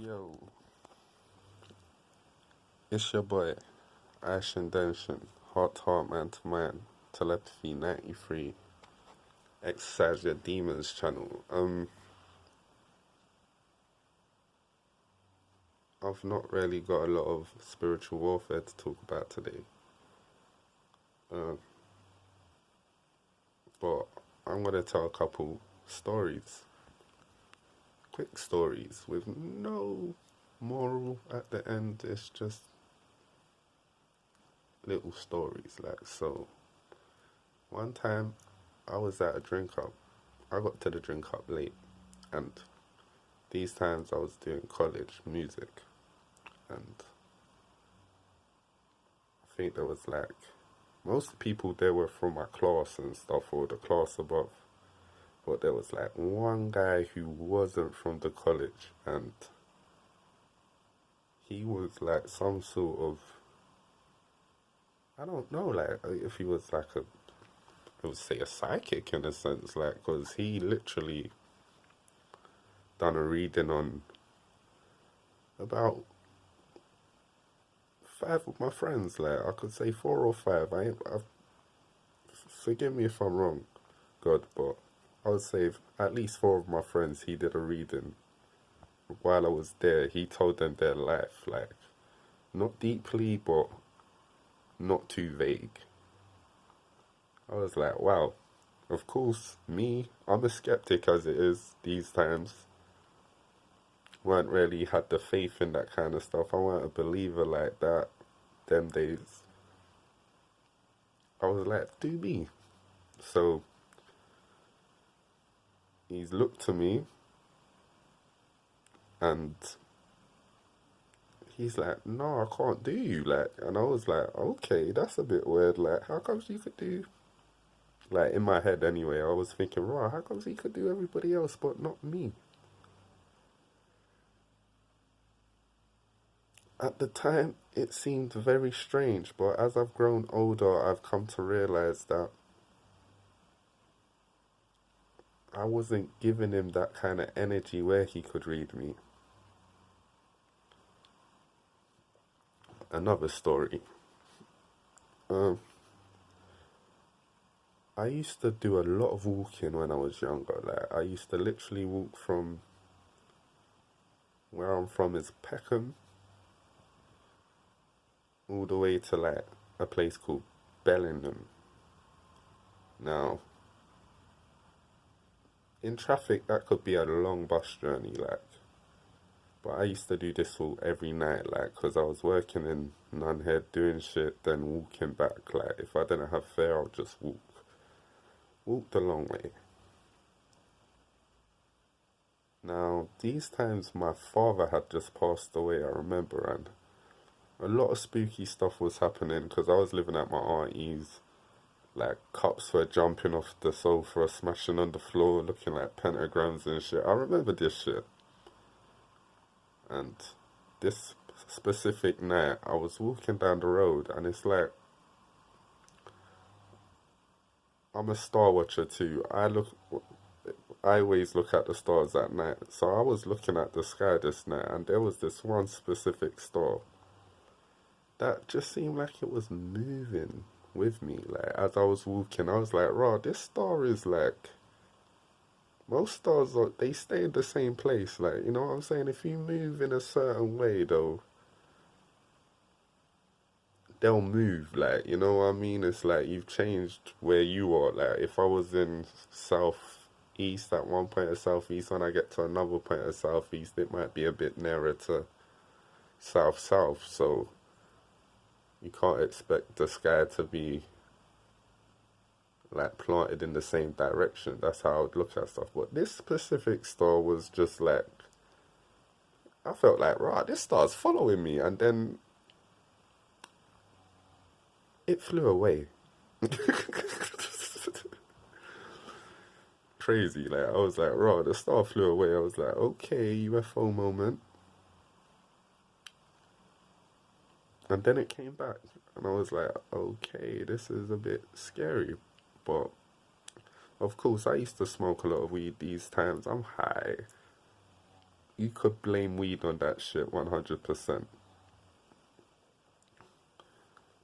Yo, it's your boy, Ashen Denshin, Heart to Heart, Man to Man, Telepathy 93, Exercise Your Demons channel. I've not really got a lot of spiritual warfare to talk about today, uh, but I'm gonna tell a couple stories, quick stories with no moral at the end. It's just little stories, like so. One time, I was at a drink up. I got to the drink up late, and these times I was doing college music, and I think there was like most people there were from my class and stuff, or the class above, but there was like one guy who wasn't from the college, and he was like some sort of, I don't know, like if he was like I would say a psychic in a sense, like, because he literally done a reading on about five of my friends. Like I could say four or five. Forgive me if I'm wrong, God, but I would say at least four of my friends he did a reading while I was there. He told them their life, like not deeply, but not too vague. I was like, wow. Of course, me, I'm a skeptic as it is these times. Weren't really had the faith in that kind of stuff. I weren't a believer like that them days. I was like, do me. So he's looked to me and he's like, no, I can't do you. Like, and I was like, okay, that's a bit weird. Like, how comes you could do, like, in my head anyway, I was thinking, right, how comes he could do everybody else but not me? At the time, it seemed very strange, but as I've grown older, I've come to realize that I wasn't giving him that kind of energy where he could read me. Another story. Um, I used to do a lot of walking when I was younger. Like, I used to literally walk from where I'm from is Peckham all the way to like a place called Bellingham. Now, in traffic, that could be a long bus journey, like. But I used to do this all every night, like, because I was working in Nunhead doing shit, then walking back. Like, if I didn't have fare, I'll just walk. Walk the long way. Now, these times my father had just passed away, I remember, and a lot of spooky stuff was happening because I was living at my auntie's. Like, cups were jumping off the sofa, smashing on the floor, looking like pentagrams and shit. I remember this shit. And this specific night, I was walking down the road, and it's like, I'm a star watcher too. I always look at the stars at night. So I was looking at the sky this night, and there was this one specific star that just seemed like it was moving with me. Like, as I was walking, I was like, "Raw, this star is like." Most stars, they stay in the same place. Like, you know what I'm saying? If you move in a certain way, though, they'll move. Like, you know what I mean? It's like you've changed where you are. Like, if I was in southeast at one point of southeast, when I get to another point of southeast, it might be a bit nearer to south. So you can't expect the sky to be like planted in the same direction. That's how I would look at stuff. But this specific star was just like, I felt like, right, this star's following me, and then it flew away. Crazy, like I was like, right, the star flew away. I was like, okay, UFO moment, and then it came back, and I was like, okay, this is a bit scary, but of course, I used to smoke a lot of weed these times. I'm high. you could blame weed on that shit 100%.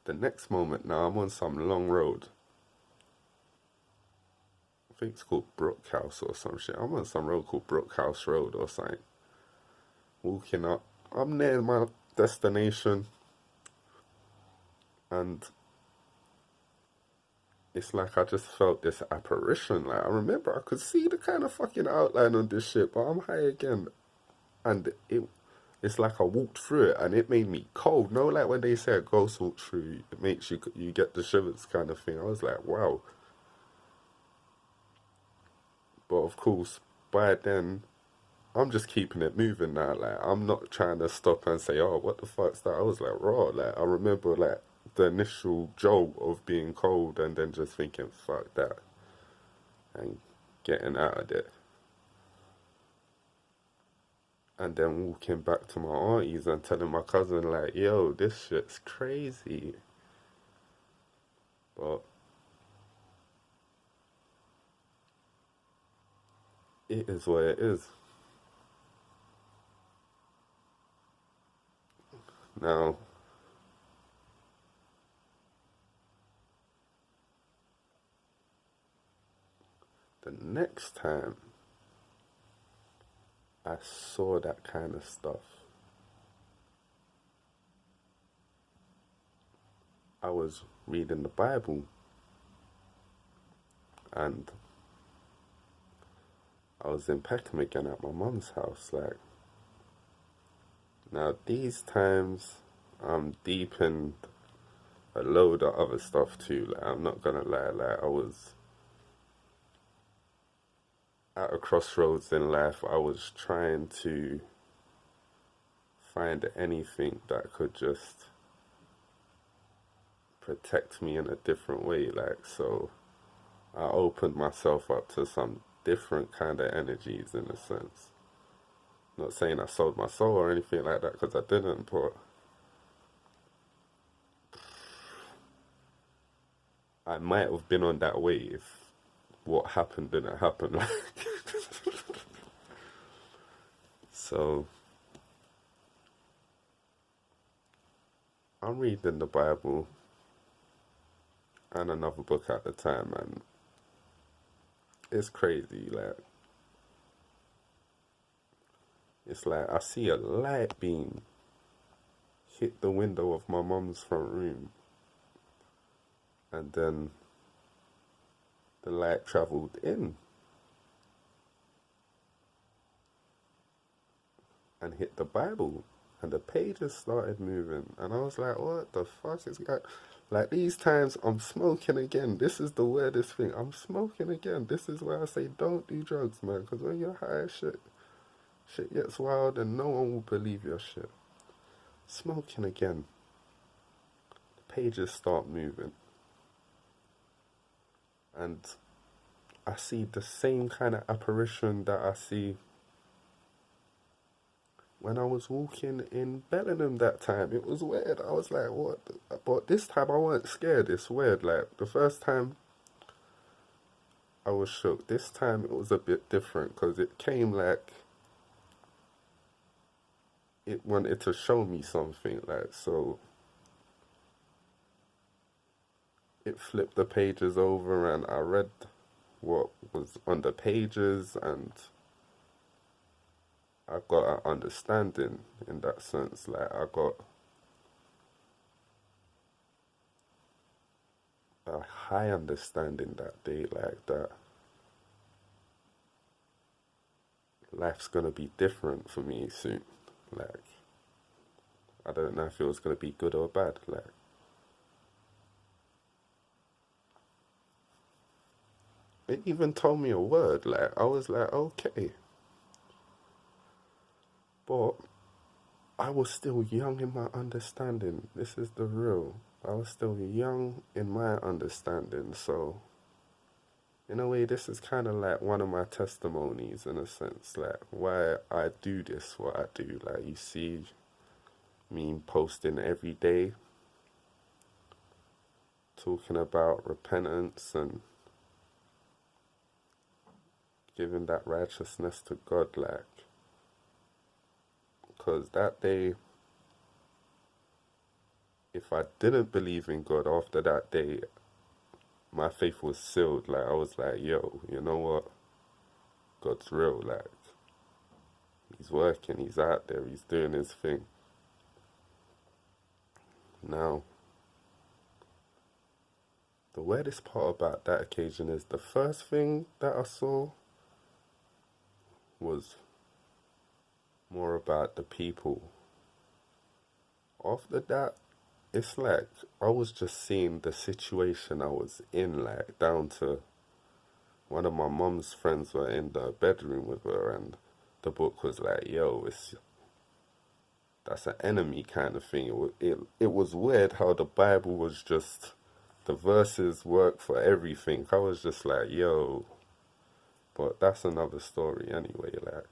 The next moment now, I'm on some long road. I think it's called Brookhouse or some shit. I'm on some road called Brookhouse Road or something. Walking up. I'm near my destination, and it's like I just felt this apparition. Like, I remember I could see the kind of fucking outline on this shit, but I'm high again. And it's like I walked through it and it made me cold. No, like when they say a ghost walks through, it makes you get the shivers kind of thing. I was like, wow. But of course, by then, I'm just keeping it moving now. Like, I'm not trying to stop and say, oh, what the fuck's that? I was like, raw. Like, I remember, like, the initial jolt of being cold and then just thinking, fuck that, and getting out of there. And then walking back to my auntie's and telling my cousin, like, yo, this shit's crazy. But it is what it is. Now, the next time I saw that kind of stuff, I was reading the Bible, and I was in Peckham again at my mum's house. Like, now these times I'm deep in a load of other stuff too. Like, I'm not gonna lie, like, I was at a crossroads in life. I was trying to find anything that could just protect me in a different way. Like, so I opened myself up to some different kind of energies in a sense. Not saying I sold my soul or anything like that, because I didn't, but I might have been on that way if what happened didn't happen. Like, so I'm reading the Bible and another book at the time, and it's crazy. Like, it's like I see a light beam hit the window of my mum's front room, and then the light travelled in and hit the Bible, and the pages started moving, and I was like, what the fuck is that? Like, these times I'm smoking again. This is the weirdest thing. I'm smoking again. This is where I say don't do drugs, man, because when you're high, shit gets wild and no one will believe your shit. Smoking again. The pages start moving, and I see the same kind of apparition that I see when I was walking in Bellingham that time. It was weird. I was like, what? But this time I wasn't scared. It's weird. Like, the first time I was shook. This time it was a bit different, because it came like it wanted to show me something. Like, so it flipped the pages over and I read what was on the pages, and I got an understanding in that sense. Like, I got a high understanding that day, like, that life's gonna be different for me soon. Like, I don't know if it was gonna be good or bad. Like, it even told me a word. Like, I was like, okay, but I was still young in my understanding. This is the real. I was still young in my understanding. So, in a way, this is kind of like one of my testimonies, in a sense, like why I do this, what I do. Like, you see me posting every day, talking about repentance and giving that righteousness to God. Like, because that day, if I didn't believe in God after that day, my faith was sealed. Like, I was like, yo, you know what? God's real. Like, he's working, he's out there, he's doing his thing. Now, the weirdest part about that occasion is the first thing that I saw was more about the people. After that, it's like I was just seeing the situation I was in, like down to one of my mum's friends were in the bedroom with her, and the book was like, yo, that's an enemy kind of thing. It was weird how the Bible was just, the verses work for everything. I was just like, yo, but that's another story anyway. Like,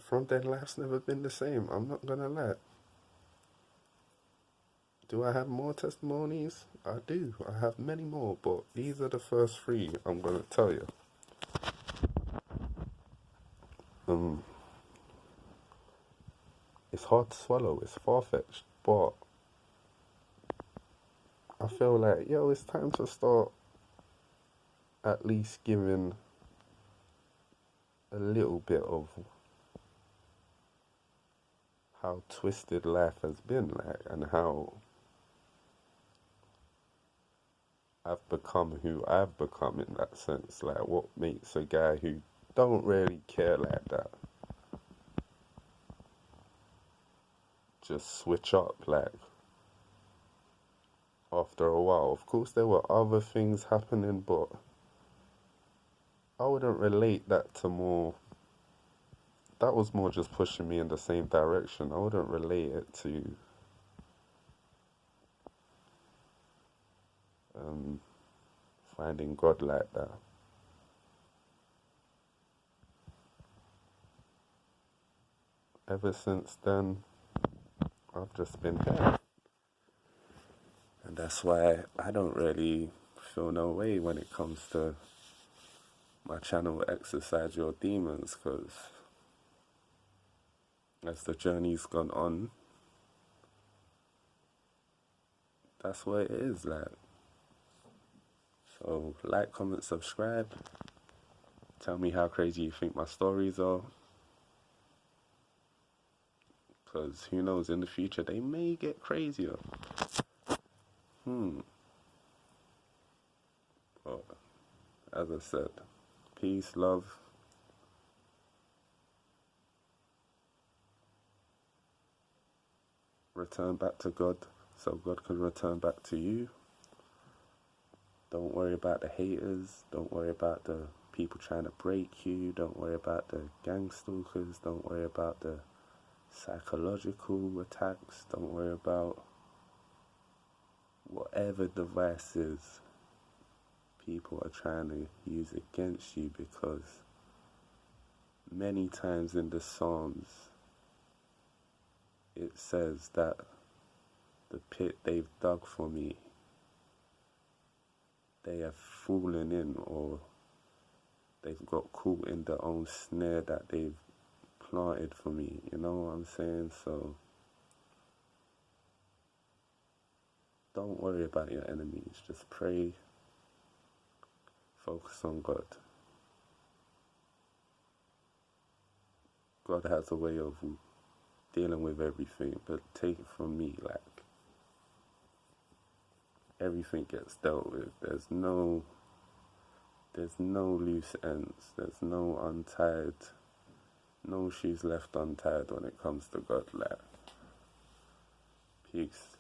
from then, life's never been the same. I'm not gonna lie. Do I have more testimonies? I do. I have many more, but these are the first three I'm gonna tell you. Um, it's hard to swallow. It's far-fetched, but I feel like, yo, it's time to start at least giving a little bit of how twisted life has been, like, and how I've become who I've become in that sense. Like, what makes a guy who don't really care like that just switch up, like, after a while. Of course, there were other things happening, but I wouldn't relate that to more. That was more just pushing me in the same direction. I wouldn't relate it to finding God like that. Ever since then, I've just been here. And that's why I don't really feel no way when it comes to my channel Exercise Your Demons, because as the journey's gone on, that's what it is like. So like, comment, subscribe. Tell me how crazy you think my stories are. Because who knows, in the future they may get crazier. But as I said, peace, love. Return back to God so God can return back to you. Don't worry about the haters. Don't worry about the people trying to break you. Don't worry about the gang stalkers. Don't worry about the psychological attacks. Don't worry about whatever devices people are trying to use against you, because many times in the Psalms it says that the pit they've dug for me, they have fallen in, or they've got caught in their own snare that they've planted for me. You know what I'm saying? So don't worry about your enemies. Just pray. Focus on God. God has a way of dealing with everything, but take it from me, like, everything gets dealt with. There's no loose ends. There's no shoes left untied when it comes to God. Like, peace.